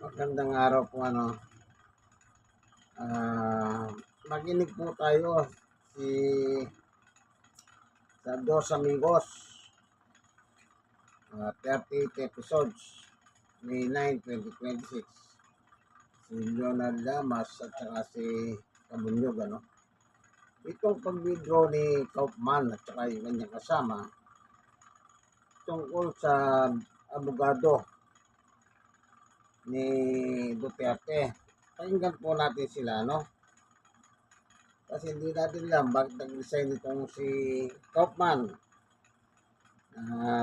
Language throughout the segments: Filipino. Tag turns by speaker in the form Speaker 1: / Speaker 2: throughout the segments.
Speaker 1: Magandang araw po ah, makinig po tayo si sa Dos Amigos, 38 episodes, May 9, 2026. Si Leonard Llamas at saka si Kabunyog, Itong pag-withdraw ni Kaufman at saka yung kanyang kasama tungkol sa abogado ni Duterte. Pakinggan po natin sila, Kasi hindi natin alam bakit nag-resign itong si Kaufman.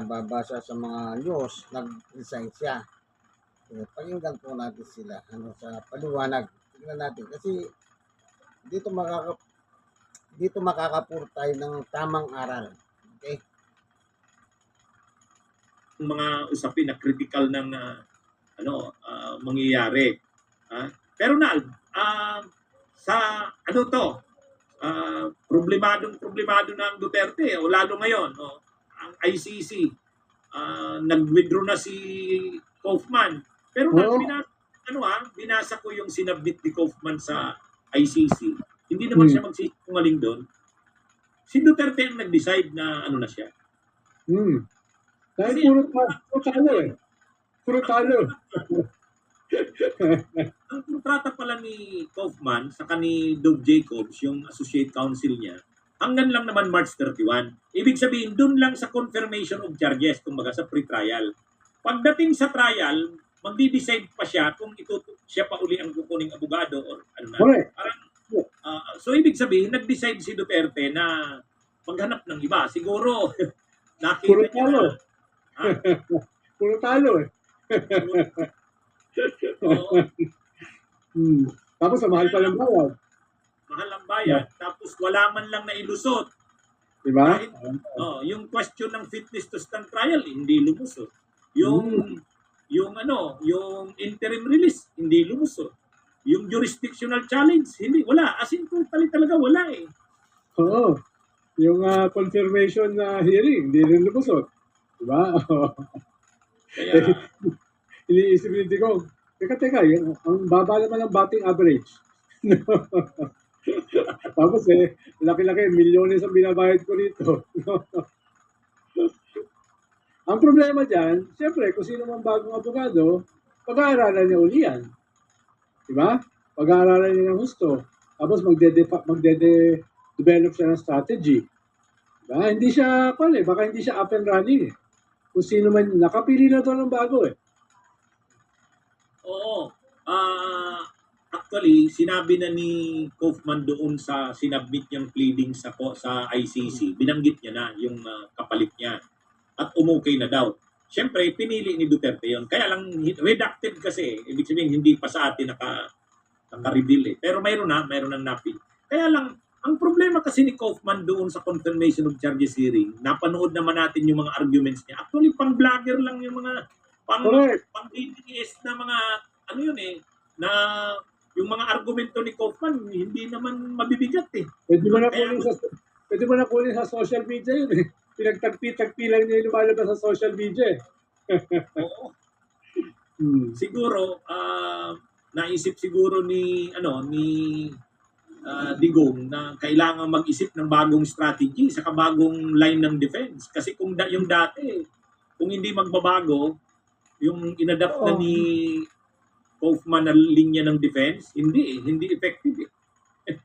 Speaker 1: Babasa sa mga news, nag-resign siya. Pakinggan po natin sila sa paliwanag. Tingnan natin kasi dito makakapur tayo ng tamang aral. Okay?
Speaker 2: Mga usapin na critical ng mangyayari. Pero sa problemado ng Duterte o lalo ngayon ang ICC nag-withdraw na si Kaufman. Pero binasa ko yung sinabit ni Kaufman sa ICC. Hindi naman siya magsisinungaling doon. Si Duterte ang nag-decide na na siya.
Speaker 3: Dahil puro talo eh. Puro talo.
Speaker 2: Ang kontrata pala ni Kaufman sa ni Doug Jacobs, yung associate counsel niya, hanggang lang naman March 31. Ibig sabihin, dun lang sa confirmation of charges, kumbaga sa pre-trial. Pagdating sa trial, magdi-decide pa siya kung siya pa uli ang kukuning abogado or ano na. So ibig sabihin, nag-decide si Duterte na maghanap ng iba. Siguro,
Speaker 3: puro talo. Puro talo eh. Tapos mahal pa lang bayad.
Speaker 2: Mahal ang bayad. Tapos wala man lang na ilusot.
Speaker 3: Diba?
Speaker 2: Yung question ng fitness to stand trial, hindi lumusot. Yung interim release, hindi lumusot. Yung jurisdictional challenge, wala. As in, totally talaga wala eh.
Speaker 3: Oo. Yung confirmation na hearing, hindi rin lumusot. Diba? Kaya, iniisip ni Digong, teka, ang baba naman ng batting average. Tapos laki-laki, milyones ang binabayad ko rito. Ang problema dyan, siyempre, kung sino mang bagong abogado, pag-aaralan niya uli yan. Diba? Pag-aaralan niya ng gusto. Tapos magde-develop siya ng strategy. Diba? Hindi siya, baka hindi siya up and running eh. Kung sino man, nakapili na to ng bago eh.
Speaker 2: Oo. Actually, sinabi na ni Kaufman doon sa sinabit niyang pleading sa ICC, binanggit niya na yung kapalit niya at umukay na daw. Siyempre, pinili ni Duterte yon. Kaya lang redacted kasi, ibig sabihin hindi pa sa atin naka-reveal eh. Pero mayroon nang napil. Kaya lang, ang problema kasi ni Kaufman doon sa confirmation of charges hearing, napanood naman natin yung mga arguments niya. Actually, pang-vlogger lang yung mga pang-DDS na mga na yung mga argumento ni Kaufman hindi naman mabibigat eh.
Speaker 3: Pwede mo na kunin sa social media yun eh. Pinagtagpi-tagpi lang niya yung lumalabas sa social media eh.
Speaker 2: Oo. Siguro naisip siguro ni Digong na kailangan mag-isip ng bagong strategy sa bagong line ng defense kasi kung yung dati kung hindi magbabago yung inadapt na ni Kaufman na linya ng defense, hindi effective eh.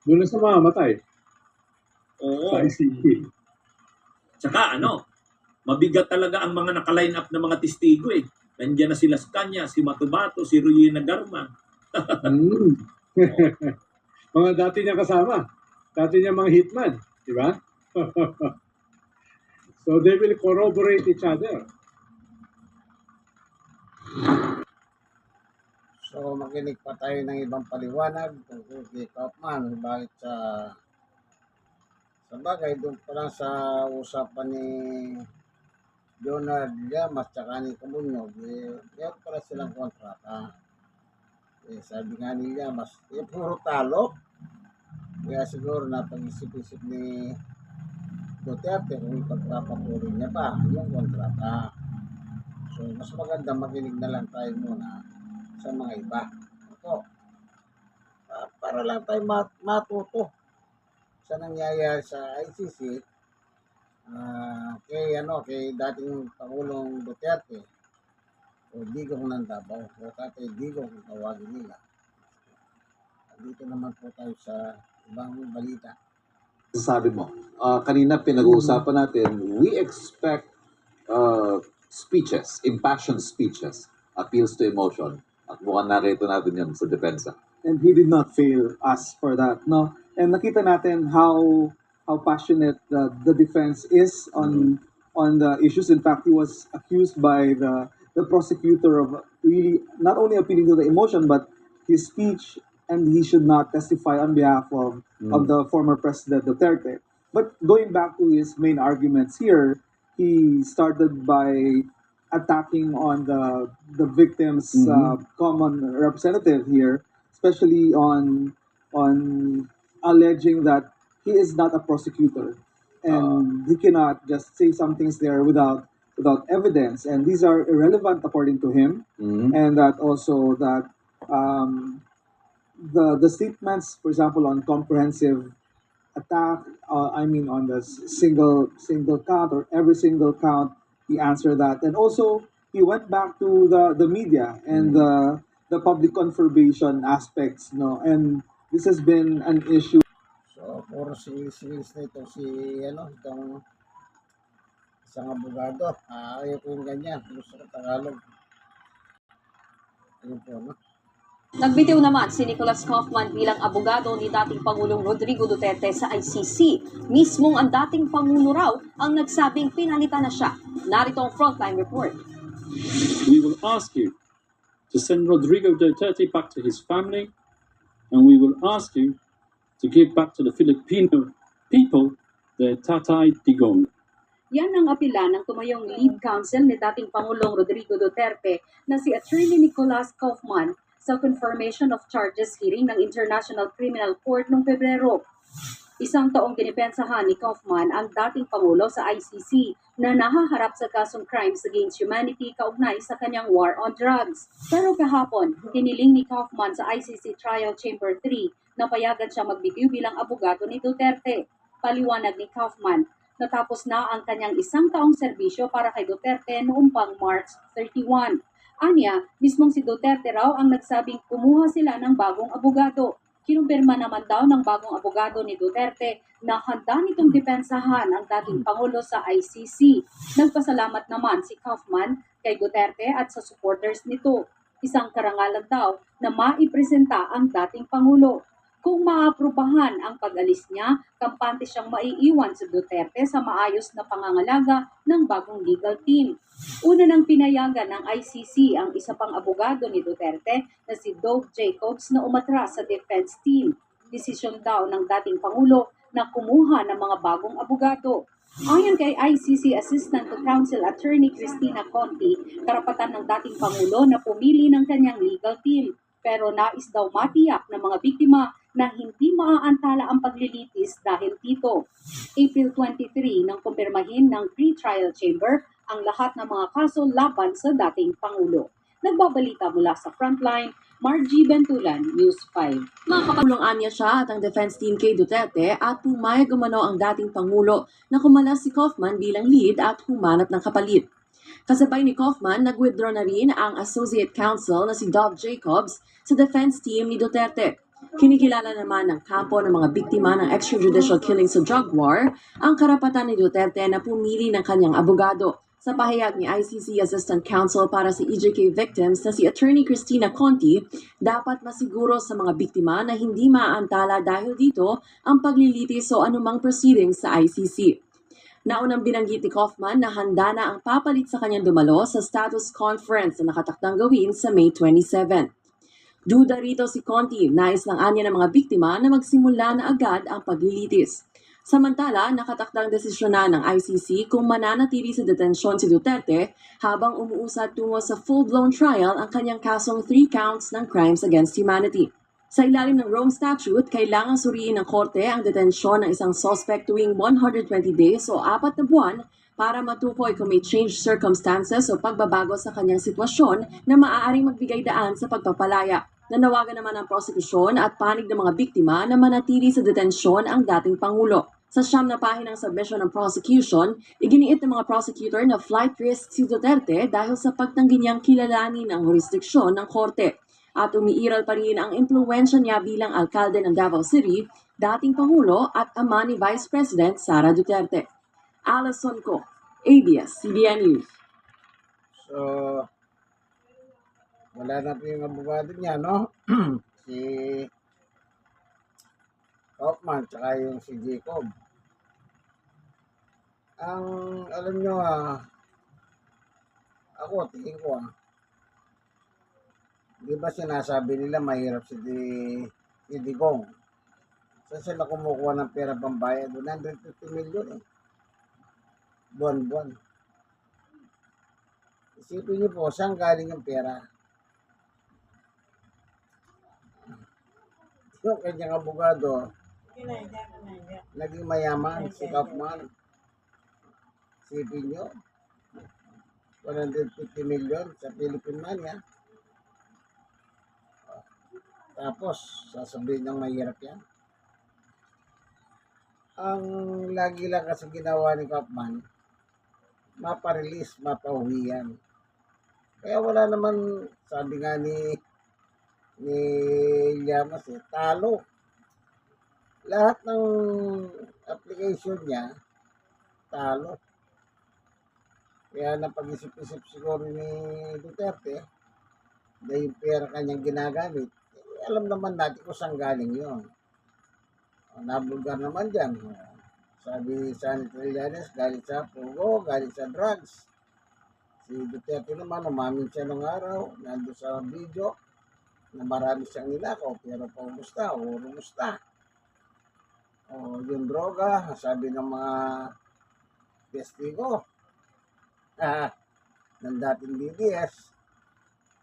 Speaker 3: Doon na sa mamamatay.
Speaker 2: Oo.
Speaker 3: Sa ICC.
Speaker 2: Tsaka mabigat talaga ang mga naka-line up na mga testigo eh. Nandiyan na sila sa kanya, si Matubato, si Ruy Nagarma.
Speaker 3: Mga dati niya kasama. Dati niya mga hitman. Di ba? So they will corroborate each other.
Speaker 1: So makinig pa tayo ng ibang paliwanag tungkol kay Kaufman. Bakit sa bagay, doon pa lang sa usapan ni Leonard Llamas tsaka ni Kabunyog, meron pala silang kontrata. Sabi nga ni Llamas, puro talo. Kaya siguro napag-isip-isip ni Duterte kung ipagpapatuloy niya pa yung kontrata. So mas maganda makinig na lang tayo muna sa mga iba. Ito, para lang tayo matuto sa nangyayari sa ICC kay dating Pangulong Duterte o Digong ng Davao o Tatay Digong kung tawagin nila. Dito naman po tayo sa ibang balita.
Speaker 4: Sabi mo, kanina pinag-uusapan natin, we expect speeches, impassioned speeches, appeals to emotion. At mukhang narito natin yan sa depensa.
Speaker 5: And he did not fail us for that, no? And nakita natin how passionate the defense is on the issues. In fact, he was accused by the prosecutor of really not only appealing to the emotion, but his speech, and he should not testify on behalf of the former President Duterte. But going back to his main arguments here, he started by attacking on the victim's common representative here, especially on alleging that he is not a prosecutor and he cannot just say some things there without evidence, and these are irrelevant according to him. And that also that the statements, for example, on comprehensive attack, on the single count or every single count, he answered that, and also he went back to the media and the public confirmation aspects, no, and this has been an issue.
Speaker 1: So, puro sinis na ito itong isang abogado. Ayaw ko yung ganyan. Gusto ko Tagalog. Ayun po, no?
Speaker 6: Nagbitiw naman si Nicholas Kaufman bilang abogado ni dating Pangulong Rodrigo Duterte sa ICC. Mismong ang dating Pangulo raw ang nagsabing pinalitan na siya. Narito ang Frontline Report.
Speaker 7: We will ask you to send Rodrigo Duterte back to his family, and we will ask you to give back to the Filipino people their Tatay Digong.
Speaker 6: Yan ang apela ng tumayong lead counsel ni dating Pangulong Rodrigo Duterte na si Attorney Nicholas Kaufman sa confirmation of charges hearing ng International Criminal Court noong Pebrero. Isang taong dinipensahan ni Kaufman ang dating Pangulo sa ICC na nahaharap sa kasong crimes against humanity kaugnay sa kanyang war on drugs. Pero kahapon, hiniling ni Kaufman sa ICC Trial Chamber 3 na payagan siya magbitiw bilang abogado ni Duterte. Paliwanag ni Kaufman, natapos na ang kanyang isang taong serbisyo para kay Duterte noong pang March 31. Anya, mismong si Duterte raw ang nagsabing kumuha sila ng bagong abogado. Kinumpirma naman daw ng bagong abogado ni Duterte na handa nitong depensahan ang dating Pangulo sa ICC. Nagpasalamat naman si Kaufman kay Duterte at sa supporters nito. Isang karangalan daw na maipresenta ang dating Pangulo. Kung maaprubahan ang pag-alis niya, kampante siyang maiiwan sa Duterte sa maayos na pangangalaga ng bagong legal team. Una nang pinayagan ng ICC ang isa pang abogado ni Duterte na si Doug Jacobs na umatras sa defense team. Desisyon daw ng dating Pangulo na kumuha ng mga bagong abogado. Ayon kay ICC Assistant to Counsel Attorney Cristina Conti, karapatan ng dating Pangulo na pumili ng kanyang legal team. Pero nais daw matiyak ng mga biktima na hindi maaantala ang paglilitis dahil dito. April 23 nang kumpirmahin ng pre-trial chamber ang lahat ng mga kaso laban sa dating Pangulo. Nagbabalita mula sa Frontline, Margie Bentulan, News 5. Mga kapatulong anya siya at ang defense team kay Duterte at pumayag umano ang dating Pangulo na kumalas si Kaufman bilang lead at humanap ng kapalit. Kasabay ni Kaufman, nag-withdraw na rin ang Associate Counsel na si Doug Jacobs sa defense team ni Duterte. Kinikilala naman ng kampo ng mga biktima ng extrajudicial killing sa drug war ang karapatan ni Duterte na pumili ng kanyang abogado. Sa pahayag ni ICC Assistant Counsel para sa EJK victims na si Attorney Cristina Conti, dapat masiguro sa mga biktima na hindi maaantala dahil dito ang paglilitis o anumang proceedings sa ICC. Naunang binanggit ni Kaufman na handa na ang papalit sa kanyang dumalo sa status conference na nakatakdang gawin sa May 27. Duda rito si Conti, nais lang anya ng mga biktima na magsimula na agad ang paglilitis. Samantala, nakatakdang desisyon na ng ICC kung mananatili sa detensyon si Duterte habang umuusad tungo sa full-blown trial ang kanyang kasong 3 counts ng crimes against humanity. Sa ilalim ng Rome Statute, kailangang suriin ng korte ang detensyon ng isang suspect tuwing 120 days o 4 na buwan
Speaker 8: para matukoy kung may changed circumstances o pagbabago sa kanyang sitwasyon na maaaring magbigay daan sa pagpapalaya. Nanawagan naman ang prosekusyon at panig ng mga biktima na manatili sa detensyon ang dating Pangulo. Sa 9 na pahinang submission ng prosecution, iginiit ng mga prosecutor na flight risk si Duterte dahil sa pagtanggi niyang kilalanin ang jurisdiksyon ng korte. At umiiral pa rin ang impluwensya niya bilang alkalde ng Davao City, dating Pangulo at ama ni Vice President Sara Duterte. Alison Ko, ABS-CBN News.
Speaker 1: So, wala na po yung abogado niya, no? Si Kaufman, tsaka yung si Jacob. Ang, alam nyo, ako, tingin ko, di ba sinasabi nila mahirap si Digong? Saan sila kumukuha ng pera pambayad? 150 million eh. Buwan-buwan. Isipin niyo po, saan galing yung pera? Yung kanyang abogado, naging mayaman, si Kaufman. Isipin niyo, 150 million sa Philippine money, Tapos, sasabihin ng mahirap yan. Ang lagi lang kasi ginawa ni Kaufman, maparelease, mapauwi yan. Kaya wala naman, sabi nga ni Llamas, talo. Lahat ng application niya, talo. Kaya napag-isip-isip siguro ni Duterte, dahil yung pera kanyang ginagamit, alam naman natin kung saan galing yun. Nabulgar naman dyan. Sabi sa Llamas, galing sa pugo, galing sa drugs. Si Duterte naman, umamin siya ng araw, nandun sa video, na marami siyang nilakaw, pero rumusta. O yung droga, sabi ng mga testigo, ng dating DDS,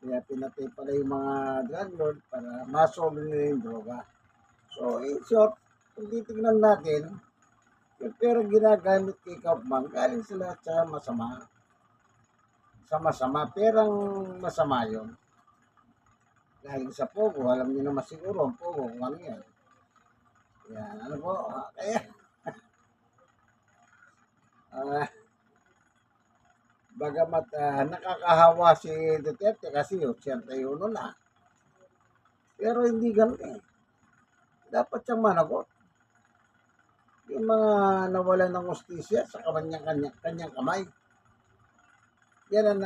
Speaker 1: kaya pinatay pala yung mga drug lord para masolve nila yung droga. So, in short, kung titignan natin, yung pero ginagamit kay Kaufman, galing sila sa masama. Sa masama, perang masama yun. Galing sa Pogo, alam niyo naman siguro ang Pogo kung ano yan. Yan, ano po, kaya, bagamat nakakahawa si Duterte kasi 81 na. Pero hindi ganun eh. Dapat siyang managot. Yung mga nawalan ng hustisya sa kanyang kamay. Yan ang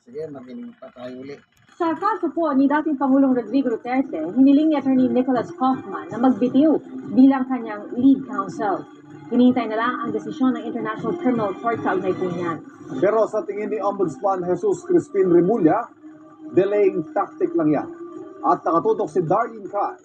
Speaker 1: sige, makinig pa tayo ulit.
Speaker 6: Sa kaso po ni dating Pangulong Rodrigo Duterte, hiniling ni Attorney Nicholas Kaufman na magbitiw bilang kanyang lead counsel. Hinihintay na lang ang desisyon ng International Criminal Court kaugnay po niyan.
Speaker 5: Pero sa tingin ni Ombudsman Jesus Crispin Remulla, delaying tactic lang yan. At nakatutok si Darlene Kai.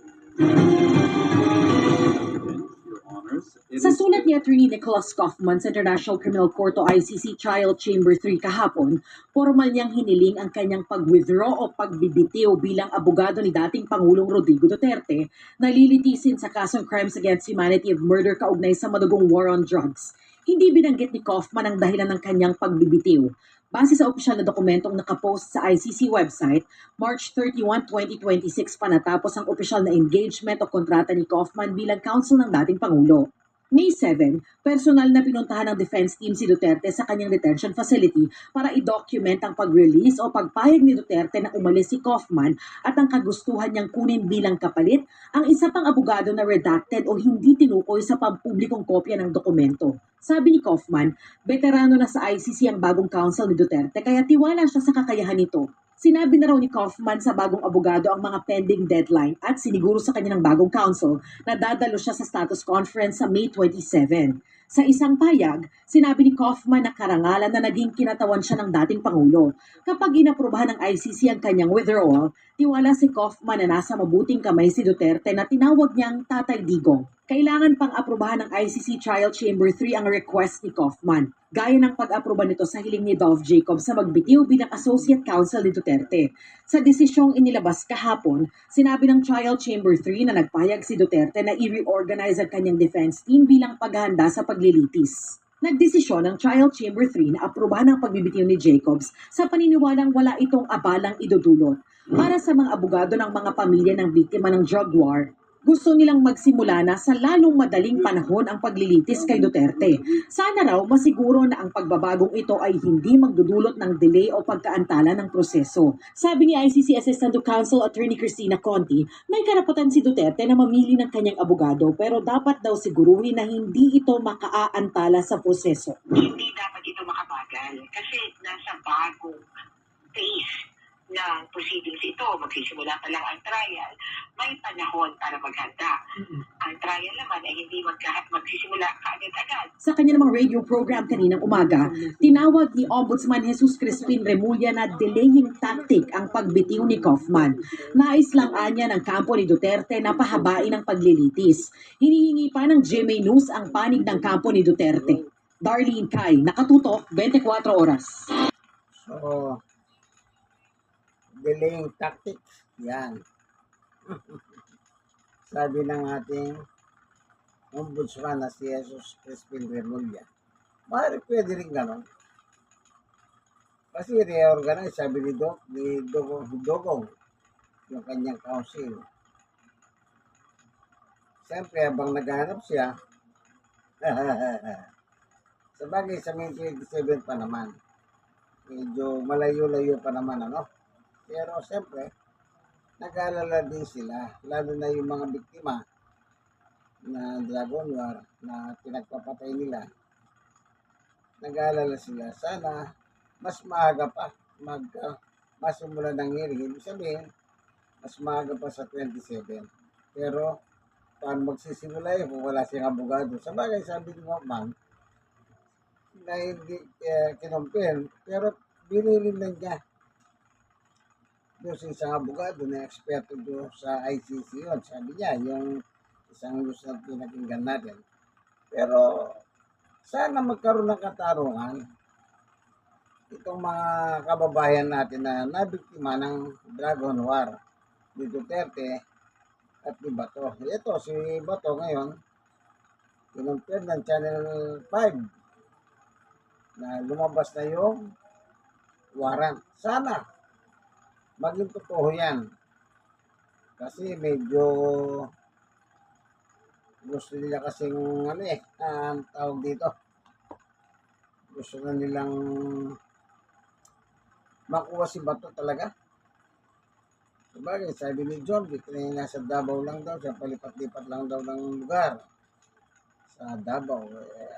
Speaker 8: Sa sulat ni Attorney Nicholas Kaufman sa International Criminal Court o ICC Trial Chamber 3 kahapon, formal niyang hiniling ang kanyang pag-withdraw o pagbibitiw bilang abogado ni dating Pangulong Rodrigo Duterte na lilitisin sa kasong Crimes Against Humanity of Murder kaugnay sa madugong war on drugs. Hindi binanggit ni Kaufman ang dahilan ng kanyang pagbibitiw. Base sa opisyal na dokumentong nakapost sa ICC website, March 31, 2026 pa natapos ang opisyal na engagement o kontrata ni Kaufman bilang counsel ng dating Pangulo. May 7, personal na pinuntahan ng defense team si Duterte sa kanyang detention facility para i-document ang pag-release o pagpayag ni Duterte na umalis si Kaufman at ang kagustuhan niyang kunin bilang kapalit ang isa pang abogado na redacted o hindi tinukoy sa pampublikong kopya ng dokumento. Sabi ni Kaufman, veterano na sa ICC ang bagong counsel ni Duterte kaya tiwala siya sa kakayahan nito. Sinabi na raw ni Kaufman sa bagong abogado ang mga pending deadline at siniguro sa kanya ng bagong counsel na dadalo siya sa status conference sa May 27. Sa isang payag, sinabi ni Kaufman na karangalan na naging kinatawan siya ng dating Pangulo. Kapag inaprubahan ng ICC ang kanyang withdrawal, Tiwala si Kaufman na nasa mabuting kamay si Duterte na tinawag niyang Tatay Digong. Kailangan pang aprubahan ng ICC Trial Chamber 3 ang request ni Kaufman, gaya ng pag-aproba nito sa hiling ni Dolph Jacobs sa magbitiw bilang Associate Counsel ni Duterte. Sa desisyong inilabas kahapon, sinabi ng Trial Chamber 3 na nagpayag si Duterte na i-reorganize ang kanyang defense team bilang paghahanda sa paglilitis. Nagdesisyon ng Trial Chamber 3 na aprubahan ang pagbibitiw ni Jacobs sa paniniwalang wala itong abalang idudulot. Para sa mga abogado ng mga pamilya ng biktima ng drug war, gusto nilang magsimula na sa lalong madaling panahon ang paglilitis kay Duterte. Sana raw masiguro na ang pagbabagong ito ay hindi magdudulot ng delay o pagkaantala ng proseso. Sabi ni ICC Assistant to Counsel Attorney Cristina Conti, may karapatan si Duterte na mamili ng kanyang abogado pero dapat daw siguruhin na hindi ito makaaantala sa proseso.
Speaker 9: Hindi dapat ito makabagal kasi nasa bagong phase ng proceedings ito. Magsisimula pa lang ang trial, may panahon para maghanda. Ang trial naman ay hindi magsisimula kaagad-agad.
Speaker 8: Sa kanya namang radio program kaninang umaga, tinawag ni Ombudsman Jesus Crispin Remulla na delaying tactic ang pagbitiw ni Kaufman. Nais lang anya ng kampo ni Duterte na pahabain ang paglilitis. Hinihingi pa ng GMA News ang panig ng kampo ni Duterte. Darlene Kai, nakatutok, 24 oras.
Speaker 1: So, delaying tactics, yan. Sabi ng ating ombudsman na si Jesus Crispin Remulla, maaari pwede rin gano'n. Kasi reorganize, sabi ni Dugong, yung kanyang council. Siyempre, habang naghahanap siya, sabagay sa May 27 pa naman, medyo malayo-layo pa naman, ano? Pero siyempre, nag-aalala din sila, lalo na yung mga biktima na dragon war na pinagpapatay nila. Nag-aalala sila, sana mas maaga pa masimula ng hearing. Ibig sabihin, mas maaga pa sa 27. Pero, paano magsisimula yun kung wala siyang abogado? Sa bagay, sabi ni Kaufman, na hindi kinumpin, pero binilin lang niya doon sa isang abogado na eksperto doon sa ICC yun. Sabi niya, yung isang news na pinakinggan natin. Pero, sana magkaroon ng katarungan itong mga kababayan natin na nabiktima ng Dragon War ni Duterte at ni Bato. Ito, si Bato ngayon, kinumpir ng Channel 5 na lumabas na yung warrant. Sana maging totoo yan. Kasi medyo gusto nila kasing tawag dito. Gusto na nilang makuha si Bato talaga. Sabagay, sabi ni John, nasa Davao lang daw siya, palipat-lipat lang daw ng lugar sa Davao.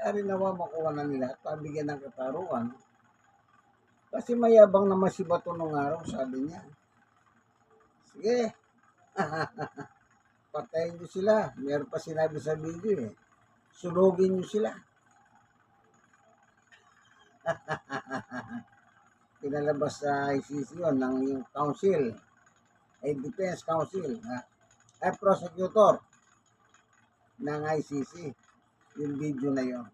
Speaker 1: Ari nawa makuha na nila at pabigyan ng katarungan. Kasi mayabang naman si Bato nung araw, sabi niya. Sige, patayin niyo sila. Meron pa sinabi sa video sunugin niyo sila. Pinalabas sa ICC yun ng yung council, ay defense council, ay prosecutor ng ICC. Yung video na yun,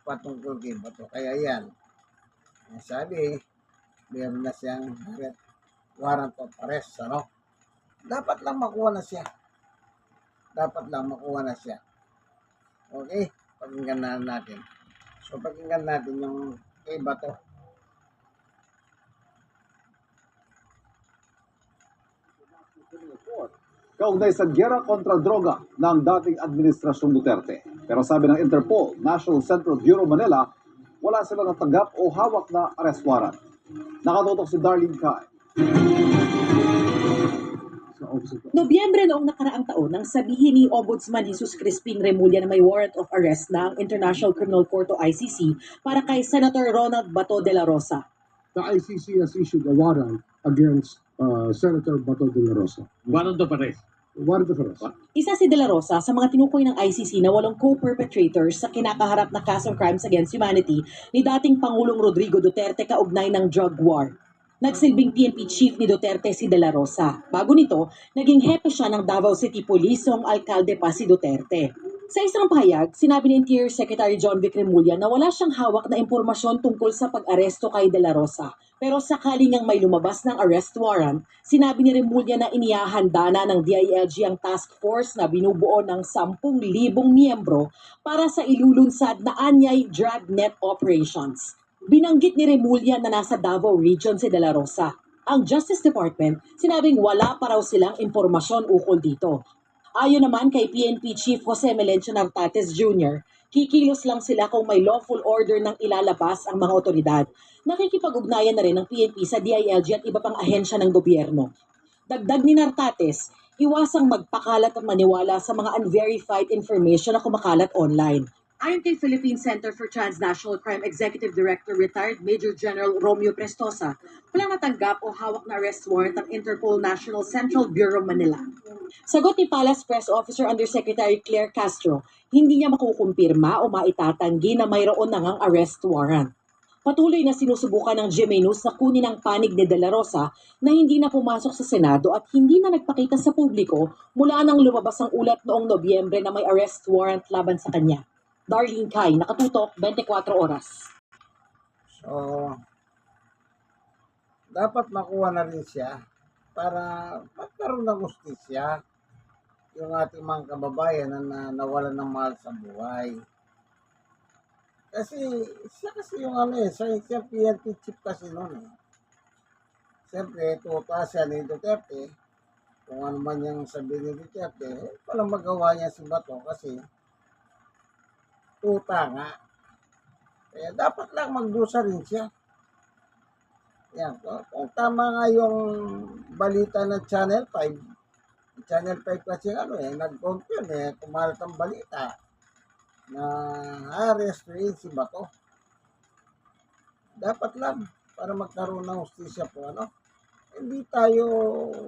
Speaker 1: patungkol kay Bato. Kaya yan, sabi, meron na siyang warrant of arrest, ano? Dapat lang makuha na siya. Dapat lang makuha na siya. Okay? Pakinggan na natin. So, pakinggan natin yung kay Bato.
Speaker 4: Kaugnay sa giyera kontra droga ng dating Administrasyong Duterte. Pero sabi ng Interpol, National Central Bureau Manila, wala sila natanggap o hawak na arrest warrant. Nakatutok si Darlene Kai.
Speaker 8: Nobyembre noong nakaraang taon nang sabihin ni Ombudsman Jesus Crispin Remulla na may warrant of arrest na ang International Criminal Court o ICC para kay Senator Ronald Bato de la Rosa.
Speaker 3: The ICC has issued a warrant against Senator Bato de la Rosa.
Speaker 7: Warrant of arrest.
Speaker 3: Warrant of arrest.
Speaker 8: Isa si de la Rosa sa mga tinukoy ng ICC na walong co-perpetrators sa kinakaharap na kasong crimes against humanity ni dating Pangulong Rodrigo Duterte kaugnay ng drug war. Nagsilbing PNP chief ni Duterte si De La Rosa. Bago nito, naging hepe siya ng Davao City Police noong alkalde pa si Duterte. Sa isang pahayag, sinabi ni Interior Secretary John Vic Remulla na wala siyang hawak na impormasyon tungkol sa pag-aresto kay De La Rosa. Pero sakali niyang may lumabas ng arrest warrant, sinabi ni Remulla na inihahanda na ng DILG ang task force na binubuo ng 10,000 miyembro para sa ilulunsad na anyay dragnet operations. Binanggit ni Remulla na nasa Davao Region si De La Rosa. Ang Justice Department, sinabing wala pa raw silang impormasyon ukol dito. Ayon naman kay PNP Chief Jose Melencio Nartates Jr., kikilos lang sila kung may lawful order ng ilalabas ang mga otoridad. Nakikipag-ugnayan na rin ng PNP sa DILG at iba pang ahensya ng gobyerno. Dagdag ni Nartates, iwasang magpakalat at maniwala sa mga unverified information na kumakalat online. Ayon kay Philippine Center for Transnational Crime Executive Director Retired Major General Romeo Prestosa, walang natanggap o hawak na arrest warrant ang Interpol National Central Bureau Manila. Sagot ni Palace Press Officer Undersecretary Claire Castro, hindi niya makukumpirma o maitatanggi na mayroon na ngang arrest warrant. Patuloy na sinusubukan ng GMA News na kunin ang panig ni De La Rosa na hindi na pumasok sa Senado at hindi na nagpakita sa publiko mula nang lumabas ang ulat noong Nobyembre na may arrest warrant laban sa kanya. Darlene Kai, Nakatutok, 24 Oras.
Speaker 1: So, dapat makuha na rin siya para magkaroon ng justisya yung ating mga kababayan na nawalan ng mahal sa buhay. Kasi siya yung siya PNP chief kasi noon eh. Siyempre, tuta siya ni Duterte. Kung ano man yung sabi ni Duterte, walang magawa niya si Bato kasi tuta nga. Kaya dapat lang magdusa rin siya. Yan. Kung tama nga yung balita ng Channel 5, Channel 5 kasi nag-confirm kumalat ang balita na arrest rin si Bato. Dapat lang para magkaroon ng justisya po,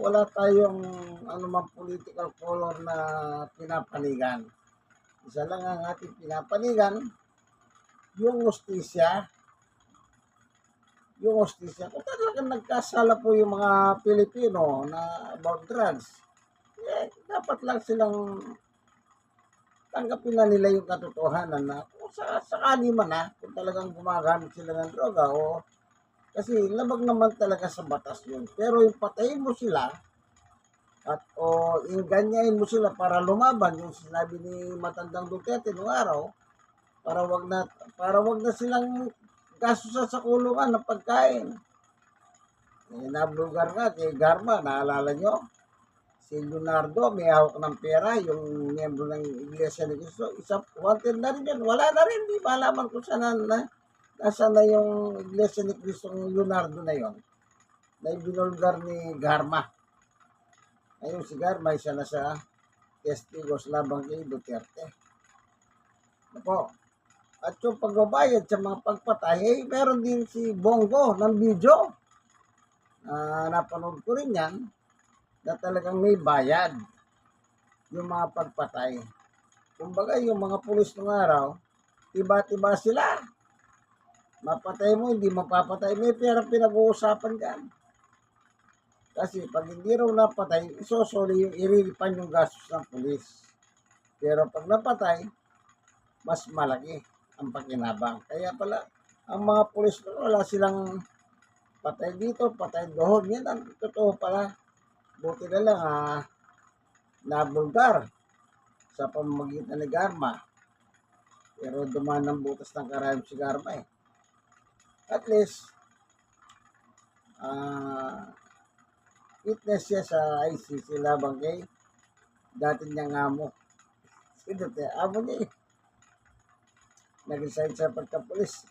Speaker 1: wala tayong anumang political color na pinapanigan. Isa lang ang ating pinapanigan, yung justisya. Yung justisya. Kung talagang nagkasala po yung mga Pilipino na about drugs, dapat lang silang tanggapin na nila yung katotohanan na kung sakali man kung talagang gumagamit sila ng droga kasi labag naman talaga sa batas yun. Pero yung patayin mo sila inganyain mo sila para lumaban yung sinabi ni matandang Duterte noong araw para wag na silang gastusan sa kulungan ng pagkain. Nablugar nga kay Garma, naalala nyo? Si Leonardo may hawak ng pera, yung miyembro ng Iglesia ni Cristo, wanted na rin yan. Wala na rin, di malaman kung saan nasa na yung Iglesia ni Cristo ng Leonardo na yon na ibinulgar ni Garma. Ngayon si Garma, isa na sa testigos labang kay Duterte. Ako. At yung pagbabayad sa mga pagpatay, meron din si Bongo ng video. Napanood ko rin yan na talagang may bayad yung mga pagpatay. Kumbaga yung mga pulis ng araw, tiba-tiba sila. Mapatay mo, hindi mapapatay. May pera pinag-uusapan dyan. Kasi pag hindi raw napatay, isosoli yung iriripan yung gastos ng pulis. Pero pag napatay, mas malaki ang pakinabang. Kaya pala, ang mga pulis wala silang patay dito, patay doon. Yan ang totoo pala. Buti na lang nabulgar sa pamamagitan ni Garma. Pero dumaan ng butas ng karayom si Garma eh. At least, witness siya sa ICC labang kay dati niyang amo. Amo niya eh. Nag-resign sa pagkapulis.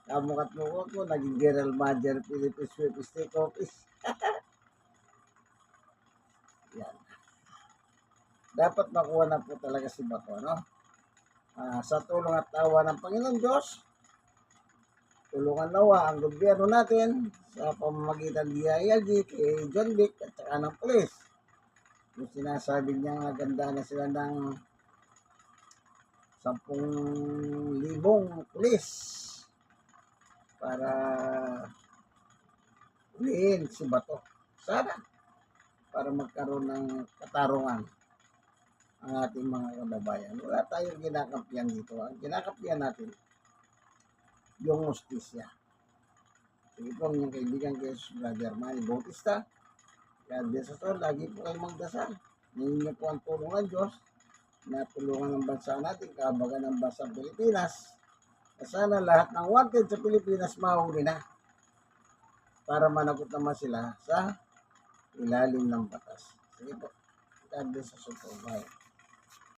Speaker 1: Kamukat mo ko, naging General Manager Philippine Sweep State Office. Yan. Dapat makuha na po talaga si Bato, sa tulong at tawa ng Panginoon Diyos, tulungan nawa ang gobyerno natin sa pamamagitan ng DILG, kay John Vic at saka ng pulis. Yung sinasabi niya ganda na sila ng 10,000 pulis para huliin si Bato. Sana para magkaroon ng katarungan ang ating mga kababayan. Wala tayong kinakampihan dito. Ang kinakampihan natin, yung justisya. Sige po, yung kaibigan kayo si Brother Manny Bautista. Kaya sa to, lagi po kayo magdasal. Ninyo po ang tulong ng Diyos na tulungan ng bansa natin, kahabagan ng bansa Pilipinas. Na sana lahat ng wanted sa Pilipinas mahuli na para managot naman sila sa ilalim ng batas. Sige po. God bless us all. Bye.